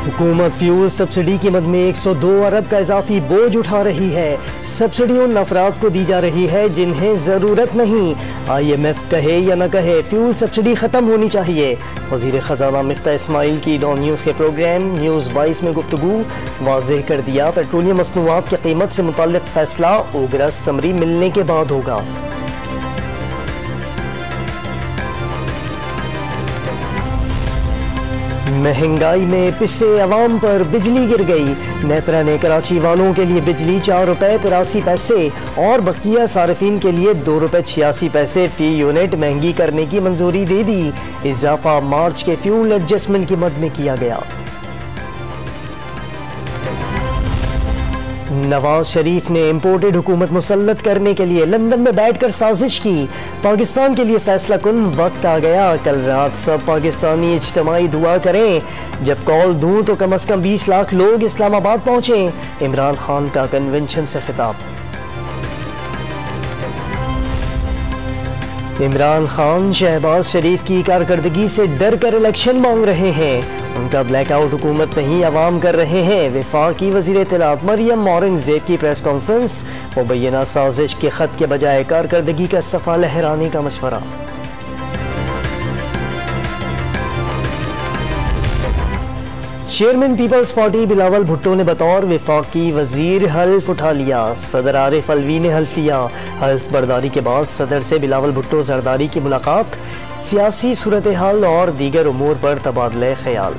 हुकूमत fuel subsidy कीमत में 102 अरब का इजाफी बोझ उठा रही है। सब्सिडी उन अफराद को दी जा रही है जिन्हें जरूरत नहीं। IMF कहे या न कहे, फ्यूल सब्सिडी खत्म होनी चाहिए। वजीर खजाना मिफ्ता इस्माइल की डॉन न्यूज के प्रोग्राम न्यूज 22 में गुफ्तगू। वाज़ेह कर दिया, पेट्रोलियम मसनूआत की कीमत से मुताल्लिक फैसला ओगरा समरी मिलने के बाद होगा। महंगाई में पिसे अवाम पर बिजली गिर गई। नेत्रा ने कराची वालों के लिए बिजली 4 रुपए 83 पैसे और बकिया सार्फिन के लिए 2 रुपए 86 पैसे फी यूनिट महंगी करने की मंजूरी दे दी। इजाफा मार्च के फ्यूल एडजस्टमेंट की मद में किया गया। नवाज शरीफ ने इम्पोर्टेड हुकूमत मुसल्लत करने के लिए लंदन में बैठकर साजिश की। पाकिस्तान के लिए फैसला कुन वक्त आ गया। कल रात सब पाकिस्तानी इज्तिमाई दुआ करें। जब कॉल दूं तो कम से कम 20 लाख लोग इस्लामाबाद पहुंचे। इमरान खान का कन्वेंशन से खिताब। इमरान खान शहबाज शरीफ की कारकर्दगी से डर कर इलेक्शन मांग रहे हैं। उनका ब्लैकआउट हुकूमत नहीं अवाम कर रहे हैं। वफाकी वजीर इत्तलात मरियम औरंगजेब की प्रेस कॉन्फ्रेंस। मुबैना साजिश के खत के बजाय कारकर्दगी का सफा लहराने का मशवरा। Chairman Peoples Party Bilawal Bhutto ने बतौर वफाकी वजीर हल्फ उठा लिया। सदर आरिफ अलवी ने हल्फ लिया। हल्फ बर्दारी के बाद सदर से बिलावल भुट्टो जरदारी की मुलाकात। सियासी सूरत हाल और दीगर उमूर पर तबादले ख्याल।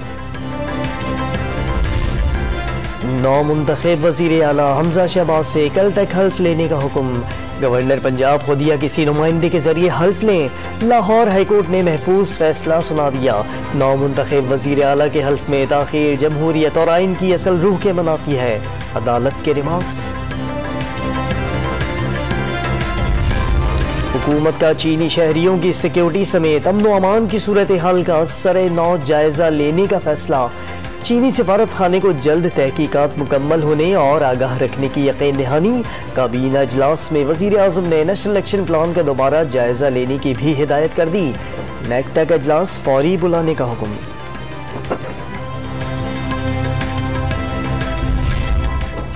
नौ मुंतखब वजीर आला हमजा शहबाज से कल तक हल्फ लेने का हुक्म। गवर्नर पंजाब खुद या किसी नुमाइंदे के जरिए हल्फ लें। लाहौर हाईकोर्ट ने महफूज फैसला सुना दिया। नौ मुंतखब वजीर आला के हल्फ में ताखीर जमहूरियत और आइन की असल रूह के मुनाफी है। अदालत के रिमार्क्स। हुकूमत का चीनी शहरियों की सिक्योरिटी समेत अमन व अमान की सूरत हाल का सरे नौ जायजा लेने का फैसला। चीनी सिफारत खाने को जल्द तहकीकात मुकम्मल होने और आगाह रखने की यकीन दहानी। काबीना इजलास में वजीर आजम ने नेशनल इलेक्शन प्लान का दोबारा जायजा लेने की भी हिदायत कर दी। नेक्टा का इजलास फौरी बुलाने का हुक्म।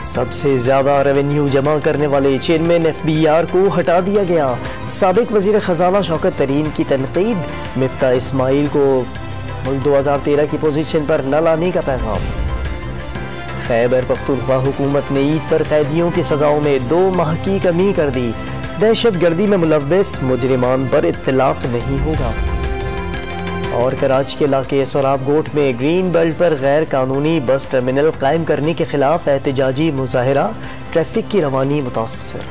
सबसे ज्यादा रेवेन्यू जमा करने वाले चेयरमैन FBR को हटा दिया गया। साबिक वजीर खजाना शौकत तरीन की तनकीद। मिफ्ता इस्माइल को 2013 की पोजीशन पर न लाने का पैगाम। खैबर पख्तूनख्वा हुकूमत ने ईद पर कैदियों की सजाओं में 2 माह की कमी कर दी। दहशत गर्दी में मुलव्वस मुजरिमान पर इत्तलाक नहीं होगा। और कराची के इलाके सोराब गोट में ग्रीन बेल्ट पर गैर कानूनी बस टर्मिनल कायम करने के खिलाफ एहतजाजी मुजाहरा। ट्रैफिक की रवानी मुतासर।